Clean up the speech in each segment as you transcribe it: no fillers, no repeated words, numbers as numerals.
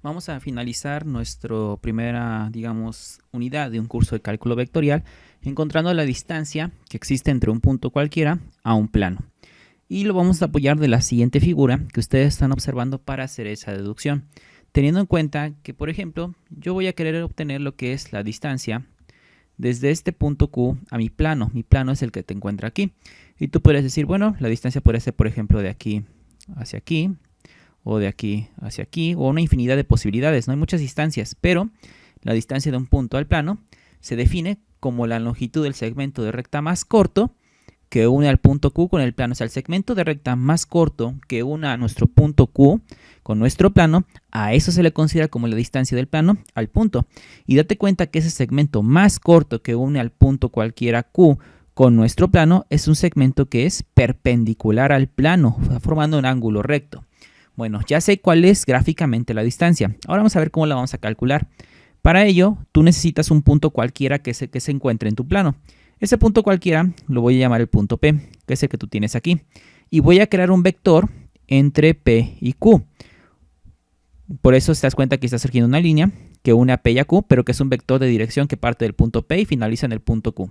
vamos a finalizar nuestra primera, digamos, unidad de un curso de cálculo vectorial encontrando la distancia que existe entre un punto cualquiera a un plano. Y lo vamos a apoyar de la siguiente figura que ustedes están observando para hacer esa deducción. Teniendo en cuenta que, por ejemplo, yo voy a querer obtener lo que es la distancia desde este punto Q a mi plano. Mi plano es el que te encuentra aquí. Y tú puedes decir, bueno, la distancia puede ser, por ejemplo, de aquí hacia aquí, o de aquí hacia aquí, o una infinidad de posibilidades. No hay muchas distancias, pero la distancia de un punto al plano se define como la longitud del segmento de recta más corto que une al punto Q con el plano. O sea, el segmento de recta más corto que une a nuestro punto Q con nuestro plano, a eso se le considera como la distancia del plano al punto. Y date cuenta que ese segmento más corto que une al punto cualquiera Q con nuestro plano es un segmento que es perpendicular al plano, formando un ángulo recto. Bueno, ya sé cuál es gráficamente la distancia. Ahora vamos a ver cómo la vamos a calcular. Para ello, tú necesitas un punto cualquiera que se encuentre en tu plano. Ese punto cualquiera lo voy a llamar el punto P, que es el que tú tienes aquí. Y voy a crear un vector entre P y Q. Por eso te das cuenta que está surgiendo una línea que une a P y a Q, pero que es un vector de dirección que parte del punto P y finaliza en el punto Q.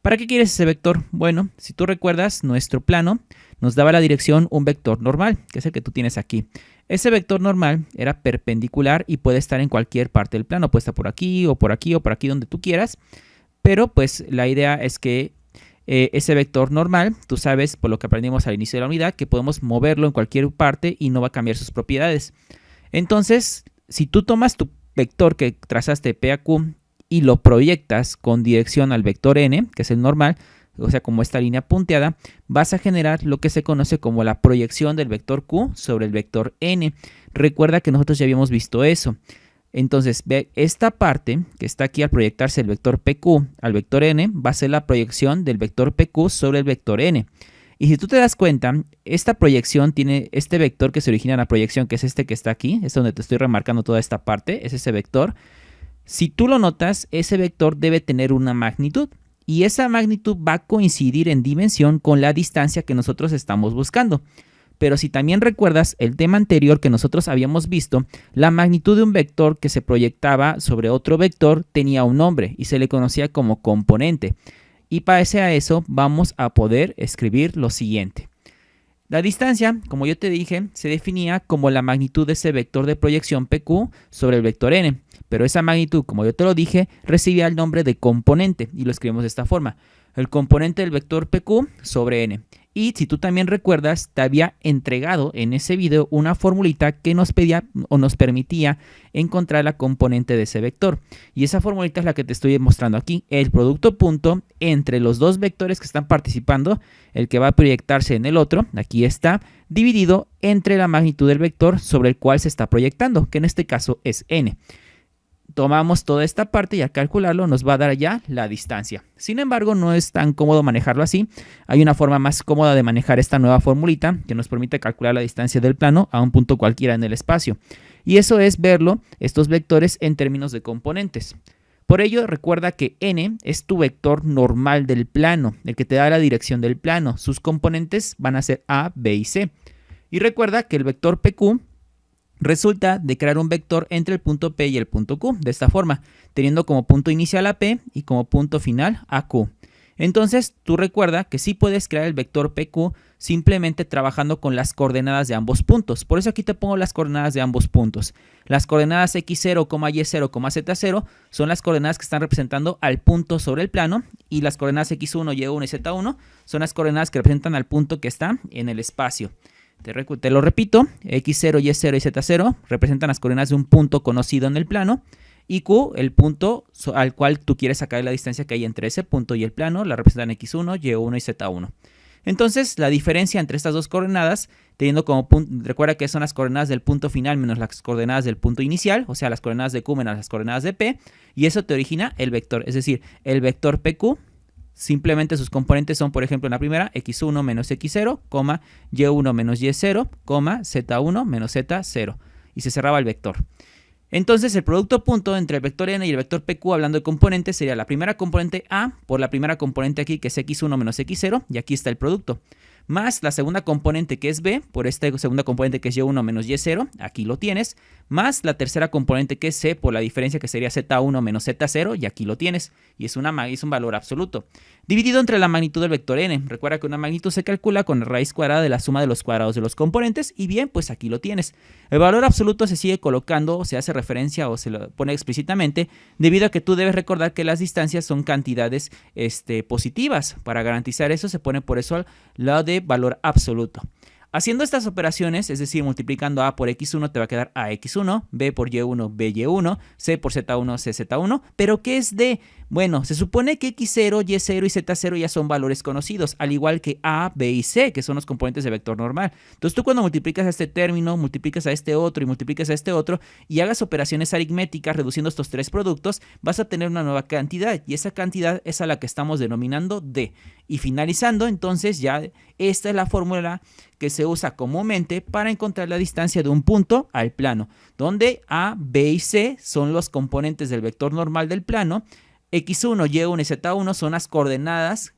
¿Para qué quieres ese vector? Bueno, si tú recuerdas, nuestro plano nos daba la dirección un vector normal, que es el que tú tienes aquí. Ese vector normal era perpendicular y puede estar en cualquier parte del plano. Puede estar por aquí o por aquí o por aquí, donde tú quieras. Pero pues la idea es que ese vector normal, tú sabes por lo que aprendimos al inicio de la unidad, que podemos moverlo en cualquier parte y no va a cambiar sus propiedades. Entonces, si tú tomas tu vector que trazaste P a Q y lo proyectas con dirección al vector n, que es el normal, o sea, como esta línea punteada, vas a generar lo que se conoce como la proyección del vector Q sobre el vector n. Recuerda que nosotros ya habíamos visto eso. Entonces, ve, esta parte que está aquí al proyectarse el vector PQ al vector n va a ser la proyección del vector PQ sobre el vector n. Y si tú te das cuenta, esta proyección tiene este vector que se origina en la proyección, que es este que está aquí, es donde te estoy remarcando toda esta parte, es ese vector. Si tú lo notas, ese vector debe tener una magnitud y esa magnitud va a coincidir en dimensión con la distancia que nosotros estamos buscando. Pero si también recuerdas el tema anterior que nosotros habíamos visto, la magnitud de un vector que se proyectaba sobre otro vector tenía un nombre y se le conocía como componente. Y para eso vamos a poder escribir lo siguiente. La distancia, como yo te dije, se definía como la magnitud de ese vector de proyección PQ sobre el vector n. Pero esa magnitud, como yo te lo dije, recibía el nombre de componente y lo escribimos de esta forma. El componente del vector PQ sobre n. Y si tú también recuerdas, te había entregado en ese video una formulita que nos pedía o nos permitía encontrar la componente de ese vector. Y esa formulita es la que te estoy mostrando aquí. El producto punto entre los dos vectores que están participando, el que va a proyectarse en el otro, aquí está, dividido entre la magnitud del vector sobre el cual se está proyectando, que en este caso es n. Tomamos toda esta parte y al calcularlo nos va a dar ya la distancia. Sin embargo, no es tan cómodo manejarlo así. Hay una forma más cómoda de manejar esta nueva formulita que nos permite calcular la distancia del plano a un punto cualquiera en el espacio. Y eso es verlo, estos vectores, en términos de componentes. Por ello, recuerda que n es tu vector normal del plano, el que te da la dirección del plano. Sus componentes van a ser a, b y c. Y recuerda que el vector pq resulta de crear un vector entre el punto P y el punto Q, de esta forma, teniendo como punto inicial a P y como punto final a Q. Entonces, tú recuerda que sí puedes crear el vector PQ simplemente trabajando con las coordenadas de ambos puntos. Por eso aquí te pongo las coordenadas de ambos puntos. Las coordenadas x0, y0, z0 son las coordenadas que están representando al punto sobre el plano y las coordenadas x1, y1 y z1 son las coordenadas que representan al punto que está en el espacio. Te lo repito, x0, y0 y z0 representan las coordenadas de un punto conocido en el plano y q, el punto al cual tú quieres sacar la distancia que hay entre ese punto y el plano, la representan x1, y1 y z1. Entonces, la diferencia entre estas dos coordenadas, teniendo como punto, recuerda que son las coordenadas del punto final menos las coordenadas del punto inicial, o sea, las coordenadas de q menos las coordenadas de p, y eso te origina el vector, es decir, el vector pq. Simplemente sus componentes son, por ejemplo, en la primera, x1 menos x0, y1 menos y0, z1 menos z0. Y se cerraba el vector. Entonces, el producto punto entre el vector n y el vector pq, hablando de componentes, sería la primera componente a por la primera componente aquí, que es x1 menos x0, y aquí está el producto. más la segunda componente que es b, por esta segunda componente que es y1 menos y0, aquí lo tienes, más la tercera componente que es c, por la diferencia que sería z1 menos z0, y aquí lo tienes, y es un valor absoluto. Dividido entre la magnitud del vector n. Recuerda que una magnitud se calcula con la raíz cuadrada de la suma de los cuadrados de los componentes, y bien, pues aquí lo tienes. El valor absoluto se sigue colocando, o se hace referencia o se lo pone explícitamente, debido a que tú debes recordar que las distancias son cantidades positivas. Para garantizar eso se pone por eso lado de valor absoluto. Haciendo estas operaciones, es decir, multiplicando a por x1 te va a quedar ax1, b por y1, by1, c por z1, cz1, pero ¿qué es d? Bueno, se supone que x0, y0 y z0 ya son valores conocidos, al igual que a, b y c, que son los componentes de vector normal. Entonces tú cuando multiplicas a este término, multiplicas a este otro y multiplicas a este otro y hagas operaciones aritméticas reduciendo estos tres productos, vas a tener una nueva cantidad, y esa cantidad es a la que estamos denominando d. Y finalizando, entonces ya esta es la fórmula que se usa comúnmente para encontrar la distancia de un punto al plano, donde a, b y c son los componentes del vector normal del plano, x1, y1 y z1 son las coordenadas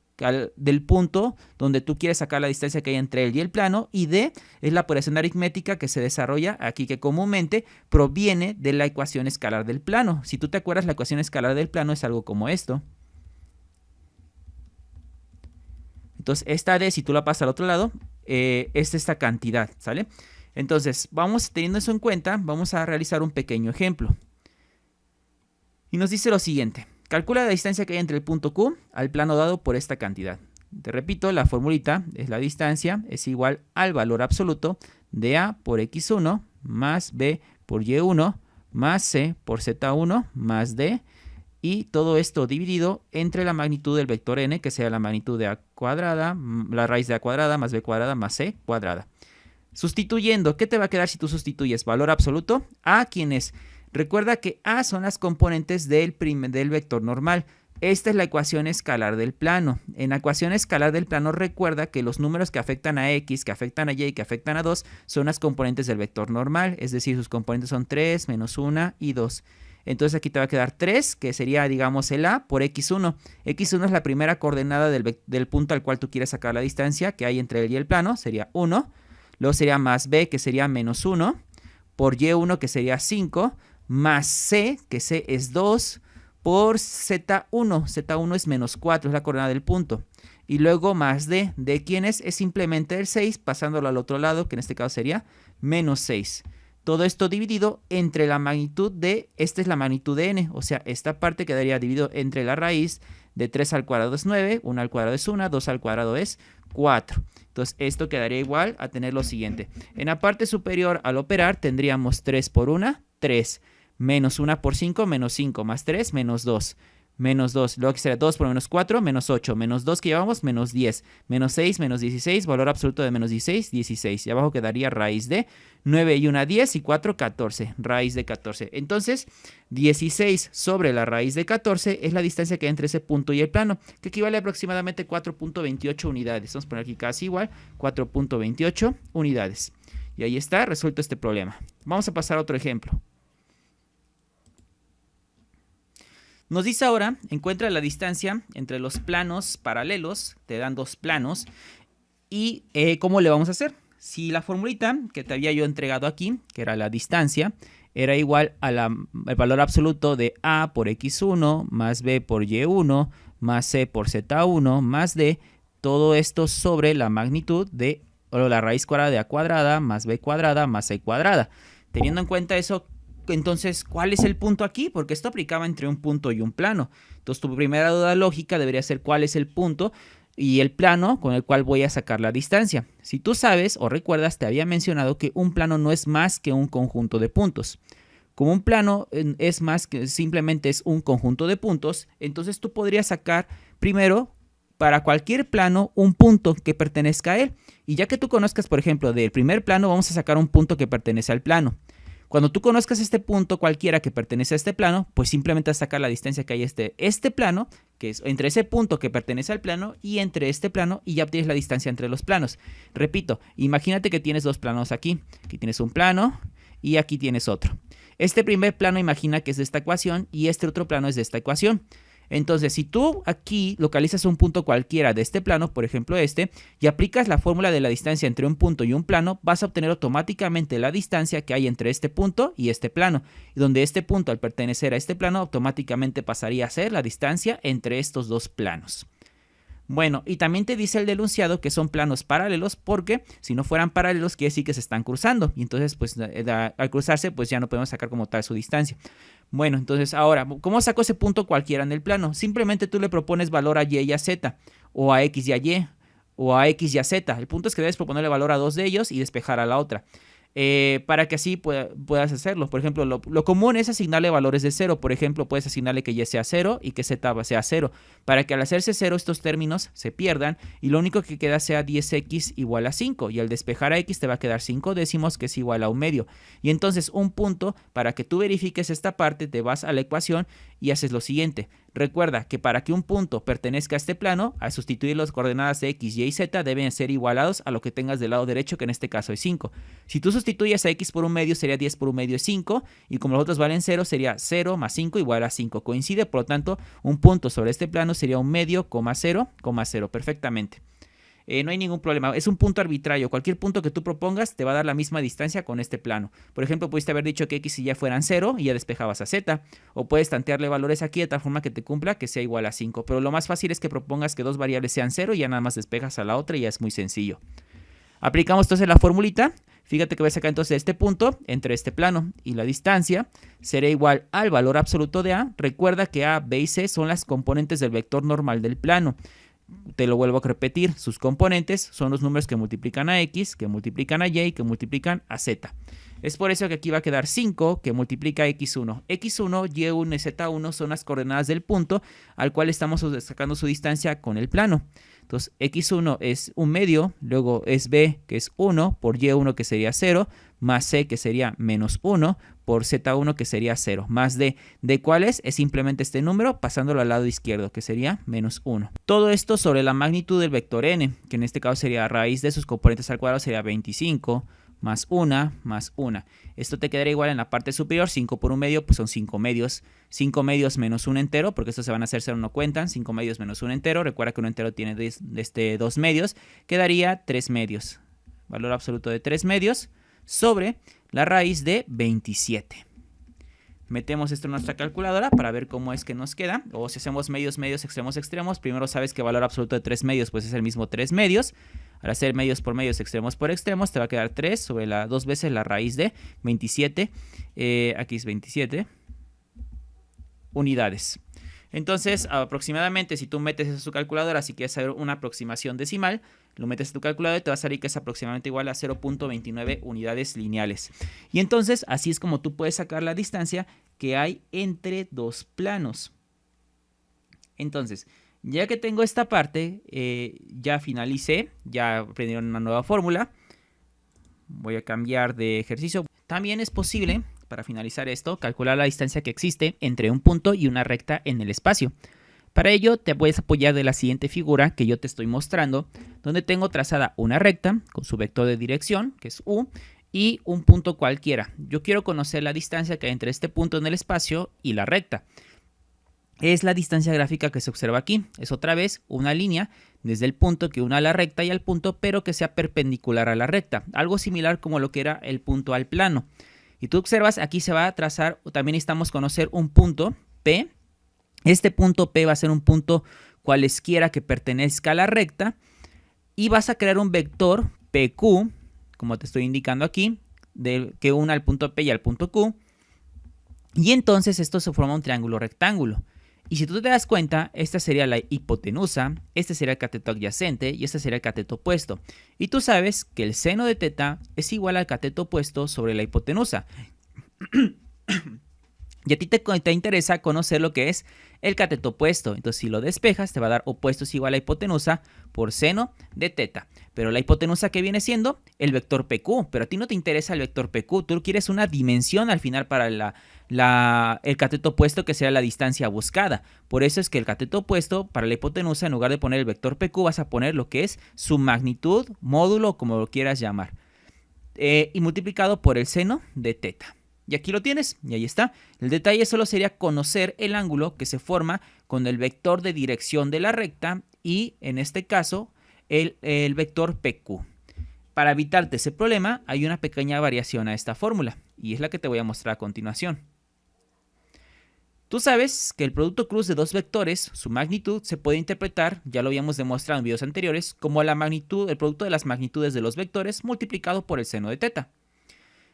del punto donde tú quieres sacar la distancia que hay entre él y el plano, y d es la operación aritmética que se desarrolla aquí, que comúnmente proviene de la ecuación escalar del plano. Si tú te acuerdas, la ecuación escalar del plano es algo como esto. Entonces esta d, si tú la pasas al otro lado, es esta cantidad, ¿sale? Entonces, teniendo eso en cuenta, vamos a realizar un pequeño ejemplo. Y nos dice lo siguiente: calcula la distancia que hay entre el punto Q al plano dado por esta cantidad. Te repito, la formulita es la distancia es igual al valor absoluto de A por x1 más B por y1 más C por z1 más D, y todo esto dividido entre la magnitud del vector n, que sea la magnitud de a cuadrada, la raíz de a cuadrada más b cuadrada más c cuadrada. Sustituyendo, ¿qué te va a quedar si tú sustituyes valor absoluto? A, ¿quién es? Recuerda que a son las componentes del vector normal. Esta es la ecuación escalar del plano. En la ecuación escalar del plano, recuerda que los números que afectan a x, que afectan a y, que afectan a 2 son las componentes del vector normal, es decir, sus componentes son 3, menos 1 y 2. Entonces aquí te va a quedar 3, que sería, digamos, el a por x1. x1 es la primera coordenada del punto al cual tú quieres sacar la distancia que hay entre él y el plano, sería 1. Luego sería más b, que sería menos 1, por y1, que sería 5, más c, que c es 2, por z1. z1 es menos 4, es la coordenada del punto. Y luego más d. ¿De quién es? Es simplemente el 6, pasándolo al otro lado, que en este caso sería menos 6. Todo esto dividido entre la magnitud de, esta es la magnitud de n, o sea, esta parte quedaría dividido entre la raíz de 3 al cuadrado es 9, 1 al cuadrado es 1, 2 al cuadrado es 4. Entonces esto quedaría igual a tener lo siguiente: en la parte superior al operar tendríamos 3 por 1, 3, menos 1 por 5, menos 5, más 3, menos 2. Menos 2, luego que será 2 por menos 4, menos 8, menos 2 que llevamos, menos 10, menos 6, menos 16, valor absoluto de menos 16, 16. Y abajo quedaría raíz de 9 y 1, 10 y 4, 14, raíz de 14. Entonces, 16 sobre la raíz de 14 es la distancia que hay entre ese punto y el plano, que equivale a aproximadamente 4.28 unidades. Vamos a poner aquí casi igual, 4.28 unidades. Y ahí está, resuelto este problema. Vamos a pasar a otro ejemplo. Nos dice ahora, encuentra la distancia entre los planos paralelos, te dan dos planos, y ¿cómo le vamos a hacer? Si la formulita que te había yo entregado aquí, que era la distancia, era igual al valor absoluto de a por x1 más b por y1 más c por z1 más d, todo esto sobre la magnitud de la raíz cuadrada de a cuadrada más b cuadrada más c cuadrada. Teniendo en cuenta eso, entonces, ¿cuál es el punto aquí? Porque esto aplicaba entre un punto y un plano. Entonces, tu primera duda lógica debería ser cuál es el punto y el plano con el cual voy a sacar la distancia. Si tú sabes o recuerdas, te había mencionado que un plano no es más que un conjunto de puntos. Como un plano es más que simplemente es un conjunto de puntos, entonces tú podrías sacar primero para cualquier plano un punto que pertenezca a él. Y ya que tú conozcas, por ejemplo, del primer plano, vamos a sacar un punto que pertenece al plano. Cuando tú conozcas este punto cualquiera que pertenece a este plano, pues simplemente vas a sacar la distancia que hay este plano, que es entre ese punto que pertenece al plano y entre este plano, y ya obtienes la distancia entre los planos. Repito, imagínate que tienes dos planos aquí. Aquí tienes un plano y aquí tienes otro. Este primer plano imagina que es de esta ecuación y este otro plano es de esta ecuación. Entonces, si tú aquí localizas un punto cualquiera de este plano, por ejemplo este, y aplicas la fórmula de la distancia entre un punto y un plano, vas a obtener automáticamente la distancia que hay entre este punto y este plano, y donde este punto, al pertenecer a este plano, automáticamente pasaría a ser la distancia entre estos dos planos. Bueno, y también te dice el enunciado que son planos paralelos, porque si no fueran paralelos quiere decir que se están cruzando, y entonces pues al cruzarse pues ya no podemos sacar como tal su distancia. Bueno, entonces ahora, ¿cómo saco ese punto cualquiera en el plano? Simplemente tú le propones valor a y y a z, o a x y a y, o a x y a z. El punto es que debes proponerle valor a dos de ellos y despejar a la otra. Para que así puedas hacerlo. Por ejemplo, lo común es asignarle valores de 0. Por ejemplo, puedes asignarle que y sea 0 y que z sea 0, para que al hacerse 0 estos términos se pierdan y lo único que queda sea 10x igual a 5, y al despejar a x te va a quedar 5 décimos, que es igual a un medio. Y entonces un punto, para que tú verifiques esta parte, te vas a la ecuación y haces lo siguiente. Recuerda que para que un punto pertenezca a este plano, al sustituir las coordenadas de x, y y z deben ser igualados a lo que tengas del lado derecho, que en este caso es 5. Si tú sustituyes a x por un medio, sería 10 por un medio es 5, y como los otros valen 0, sería 0 más 5 igual a 5. Coincide, por lo tanto, un punto sobre este plano sería un medio, 0, 0, perfectamente. No hay ningún problema, es un punto arbitrario. Cualquier punto que tú propongas te va a dar la misma distancia con este plano. Por ejemplo, pudiste haber dicho que x y y fueran 0 y ya despejabas a z, o puedes tantearle valores aquí de tal forma que te cumpla que sea igual a 5, pero lo más fácil es que propongas que dos variables sean 0 y ya nada más despejas a la otra y ya es muy sencillo. Aplicamos entonces la formulita. Fíjate que voy a sacar entonces este punto entre este plano y la distancia será igual al valor absoluto de a. Recuerda que a, b y c son las componentes del vector normal del plano. Te lo vuelvo a repetir, sus componentes son los números que multiplican a x, que multiplican a y y que multiplican a z. Es por eso que aquí va a quedar 5 que multiplica a x1. x1, y1 y z1 son las coordenadas del punto al cual estamos sacando su distancia con el plano. Entonces x1 es un medio, luego es b que es 1 por y1 que sería 0, más c que sería menos 1 por z1 que sería 0, más d. ¿De cuál es? Es simplemente este número pasándolo al lado izquierdo, que sería menos 1. Todo esto sobre la magnitud del vector n, que en este caso sería raíz de sus componentes al cuadrado, sería 25 más 1 más 1. Esto te quedaría igual en la parte superior. 5 por un medio pues son 5 medios. 5 medios menos un entero, porque estos se van a hacer 0, no cuentan. 5 medios menos un entero. Recuerda que un entero tiene 2 medios. Quedaría 3 medios. Valor absoluto de 3 medios sobre la raíz de 27. Metemos esto en nuestra calculadora para ver cómo es que nos queda. O si hacemos medios, medios, extremos, extremos. Primero sabes que valor absoluto de 3 medios pues es el mismo 3 medios. Al hacer medios por medios, extremos por extremos, te va a quedar 3 sobre la 2 veces la raíz de 27. Aquí es 27 unidades. Entonces, aproximadamente, si tú metes eso a su calculadora, si quieres saber una aproximación decimal, lo metes a tu calculadora y te va a salir que es aproximadamente igual a 0.29 unidades lineales. Y entonces, así es como tú puedes sacar la distancia que hay entre dos planos. Entonces, ya que tengo esta parte, ya finalicé, ya aprendieron una nueva fórmula. Voy a cambiar de ejercicio. También es posible, para finalizar esto, calcular la distancia que existe entre un punto y una recta en el espacio. Para ello te puedes apoyar de la siguiente figura que yo te estoy mostrando, donde tengo trazada una recta con su vector de dirección, que es u, y un punto cualquiera. Yo quiero conocer la distancia que hay entre este punto en el espacio y la recta. Es la distancia gráfica que se observa aquí. Es otra vez una línea desde el punto que une a la recta y al punto, pero que sea perpendicular a la recta. Algo similar como lo que era el punto al plano. Y tú observas, aquí se va a trazar, también necesitamos conocer un punto P. Este punto P va a ser un punto cualesquiera que pertenezca a la recta. Y vas a crear un vector PQ, como te estoy indicando aquí, que una al punto P y al punto Q. Y entonces esto se forma un triángulo rectángulo. Y si tú te das cuenta, esta sería la hipotenusa, este sería el cateto adyacente y este sería el cateto opuesto. Y tú sabes que el seno de teta es igual al cateto opuesto sobre la hipotenusa. Y a ti te interesa conocer lo que es el cateto opuesto. Entonces, si lo despejas, te va a dar opuesto es igual a hipotenusa por seno de teta. Pero la hipotenusa, ¿qué viene siendo? El vector PQ. Pero a ti no te interesa el vector PQ. Tú quieres una dimensión al final para el cateto opuesto, que sea la distancia buscada. Por eso es que el cateto opuesto para la hipotenusa, en lugar de poner el vector PQ, vas a poner lo que es su magnitud, módulo, como lo quieras llamar. Y multiplicado por el seno de teta. Y aquí lo tienes, y ahí está. El detalle solo sería conocer el ángulo que se forma con el vector de dirección de la recta y, en este caso, el vector PQ. Para evitarte ese problema, hay una pequeña variación a esta fórmula, y es la que te voy a mostrar a continuación. Tú sabes que el producto cruz de dos vectores, su magnitud, se puede interpretar, ya lo habíamos demostrado en videos anteriores, como la magnitud, el producto de las magnitudes de los vectores multiplicado por el seno de teta.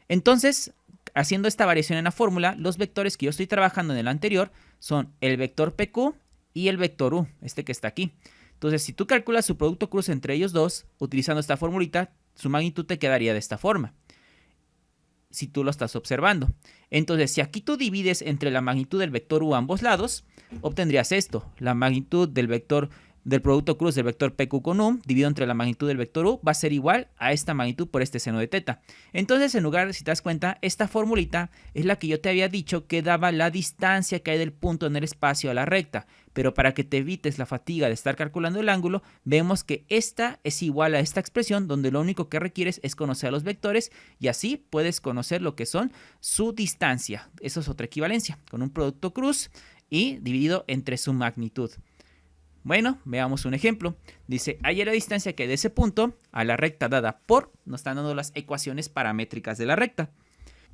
Entonces, haciendo esta variación en la fórmula, los vectores que yo estoy trabajando en el anterior son el vector PQ y el vector U, este que está aquí. Entonces, si tú calculas su producto cruz entre ellos dos, utilizando esta formulita, su magnitud te quedaría de esta forma, si tú lo estás observando. Entonces, si aquí tú divides entre la magnitud del vector U a ambos lados, obtendrías esto. La magnitud del vector del producto cruz del vector PQ con U dividido entre la magnitud del vector U va a ser igual a esta magnitud por este seno de teta. Entonces, en lugar, si te das cuenta, esta formulita es la que yo te había dicho que daba la distancia que hay del punto en el espacio a la recta. Pero para que te evites la fatiga de estar calculando el ángulo, vemos que esta es igual a esta expresión donde lo único que requieres es conocer a los vectores y así puedes conocer lo que son su distancia. Eso es otra equivalencia, con un producto cruz y dividido entre su magnitud. Bueno, veamos un ejemplo. Dice, halla la distancia que hay de ese punto a la recta dada por, nos están dando las ecuaciones paramétricas de la recta.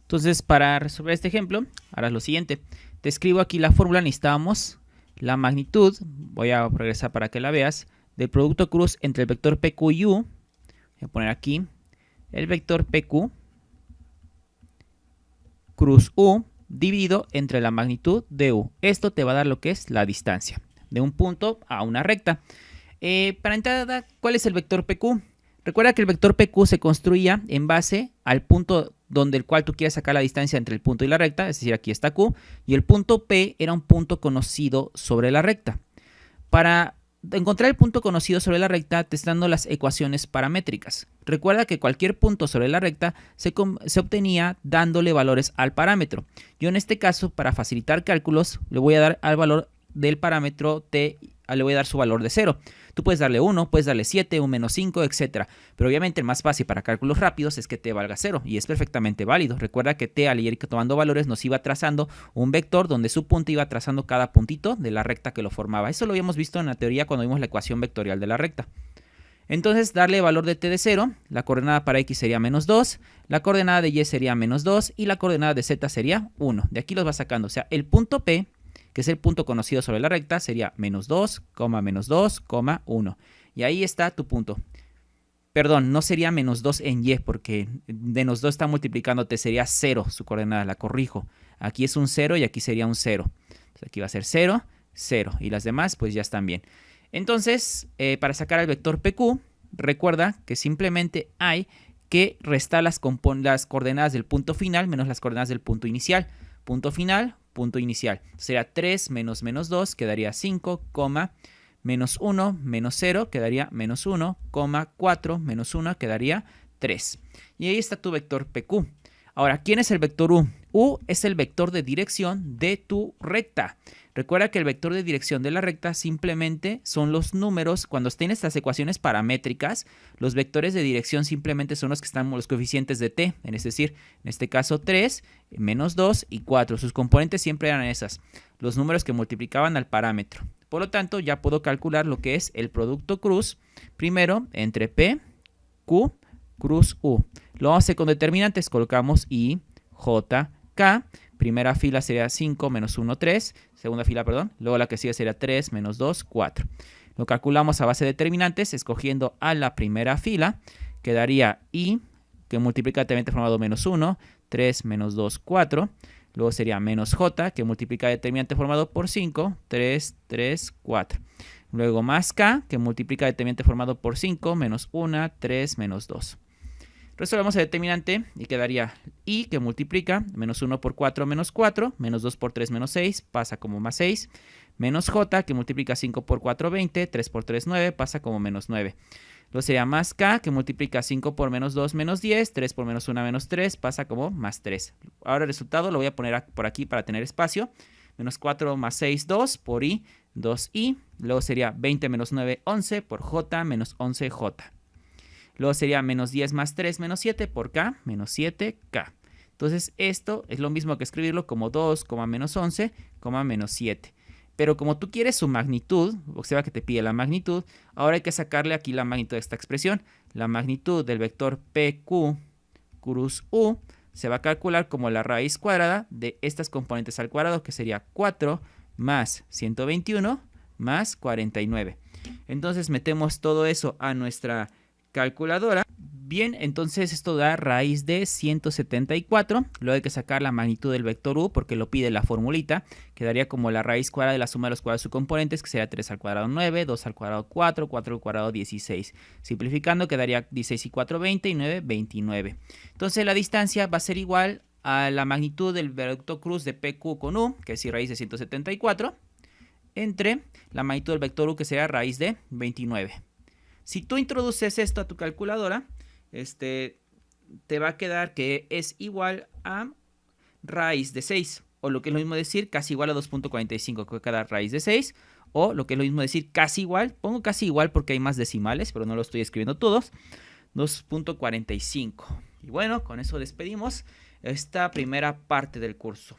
Entonces, para resolver este ejemplo, harás lo siguiente. Te escribo aquí la fórmula, necesitábamos la magnitud, voy a regresar para que la veas, del producto cruz entre el vector PQ y U. Voy a poner aquí el vector PQ cruz U dividido entre la magnitud de U. Esto te va a dar lo que es la distancia de un punto a una recta. Para entrada, ¿cuál es el vector PQ? Recuerda que el vector PQ se construía en base al punto donde el cual tú quieres sacar la distancia entre el punto y la recta, es decir, aquí está Q, y el punto P era un punto conocido sobre la recta. Para encontrar el punto conocido sobre la recta, te están dando las ecuaciones paramétricas. Recuerda que cualquier punto sobre la recta se obtenía dándole valores al parámetro. Yo en este caso, para facilitar cálculos, le voy a dar al valor del parámetro T, le voy a dar su valor de 0. Tú puedes darle 1, puedes darle 7, un menos 5, etc. Pero obviamente el más fácil para cálculos rápidos es que T valga 0 y es perfectamente válido. Recuerda que T al ir tomando valores nos iba trazando un vector donde su punto iba trazando cada puntito de la recta que lo formaba. Eso lo habíamos visto en la teoría cuando vimos la ecuación vectorial de la recta. Entonces, darle valor de T de 0, la coordenada para X sería menos 2, la coordenada de Y sería menos 2 y la coordenada de Z sería 1. De aquí los vas sacando. O sea, el punto P, que es el punto conocido sobre la recta, sería menos 2, menos 2, 1. Y ahí está tu punto. Perdón, no sería menos 2 en Y, porque menos 2 está multiplicándote, sería 0 su coordenada, la corrijo. Aquí es un 0 y aquí sería un 0. Entonces aquí va a ser 0, 0. Y las demás pues ya están bien. Entonces, para sacar el vector PQ, recuerda que simplemente hay que restar las coordenadas del punto final menos las coordenadas del punto inicial. Punto final, punto inicial. Será 3 menos menos 2, quedaría 5, menos 1, menos 0, quedaría menos 1, 4, menos 1, quedaría 3. Y ahí está tu vector PQ. Ahora, ¿quién es el vector U? U es el vector de dirección de tu recta. Recuerda que el vector de dirección de la recta simplemente son los números. Cuando estén estas ecuaciones paramétricas, los vectores de dirección simplemente son los que están los coeficientes de t. Es decir, en este caso 3, menos 2 y 4. Sus componentes siempre eran esas, los números que multiplicaban al parámetro. Por lo tanto, ya puedo calcular lo que es el producto cruz, primero entre P, Q, cruz U. Lo vamos a hacer con determinantes, colocamos I, J, K. Primera fila sería 5 menos 1, 3. Segunda fila, perdón. Luego la que sigue sería 3 menos 2, 4. Lo calculamos a base de determinantes, escogiendo a la primera fila. Quedaría I, que multiplica determinante formado menos 1, 3 menos 2, 4. Luego sería menos J, que multiplica determinante formado por 5, 3, 3, 4. Luego más K, que multiplica determinante formado por 5, menos 1, 3, menos 2. Resolvemos el determinante y quedaría I, que multiplica menos 1 por 4, menos 4, menos 2 por 3, menos 6, pasa como más 6, menos J, que multiplica 5 por 4, 20, 3 por 3, 9, pasa como menos 9. Luego sería más K, que multiplica 5 por menos 2, menos 10, 3 por menos 1, menos 3, pasa como más 3. Ahora el resultado lo voy a poner por aquí para tener espacio. Menos 4 más 6, 2, por I, 2I. Luego sería 20 menos 9, 11, por J, menos 11J. Luego sería menos 10 más 3, menos 7 por K, menos 7K. Entonces esto es lo mismo que escribirlo como 2, menos 11, menos 7. Pero como tú quieres su magnitud, observa que te pide la magnitud, ahora hay que sacarle aquí la magnitud de esta expresión. La magnitud del vector PQ cruz U se va a calcular como la raíz cuadrada de estas componentes al cuadrado, que sería 4 más 121 más 49. Entonces metemos todo eso a nuestra calculadora. Bien, entonces esto da raíz de 174. Luego hay que sacar la magnitud del vector u porque lo pide la formulita. Quedaría como la raíz cuadrada de la suma de los cuadrados de sus componentes, que sería 3 al cuadrado 9, 2 al cuadrado 4, 4 al cuadrado 16. Simplificando quedaría 16 y 4, 20 y 9, 29. Entonces la distancia va a ser igual a la magnitud del vector cruz de PQ con u, que es raíz de 174, entre la magnitud del vector u, que sería raíz de 29. Si tú introduces esto a tu calculadora, te va a quedar que es igual a raíz de 6, o lo que es lo mismo decir casi igual a 2.45, que va a quedar raíz de 6, o lo que es lo mismo decir casi igual, pongo casi igual porque hay más decimales, pero no lo estoy escribiendo todos, 2.45. Y bueno, con eso despedimos esta primera parte del curso.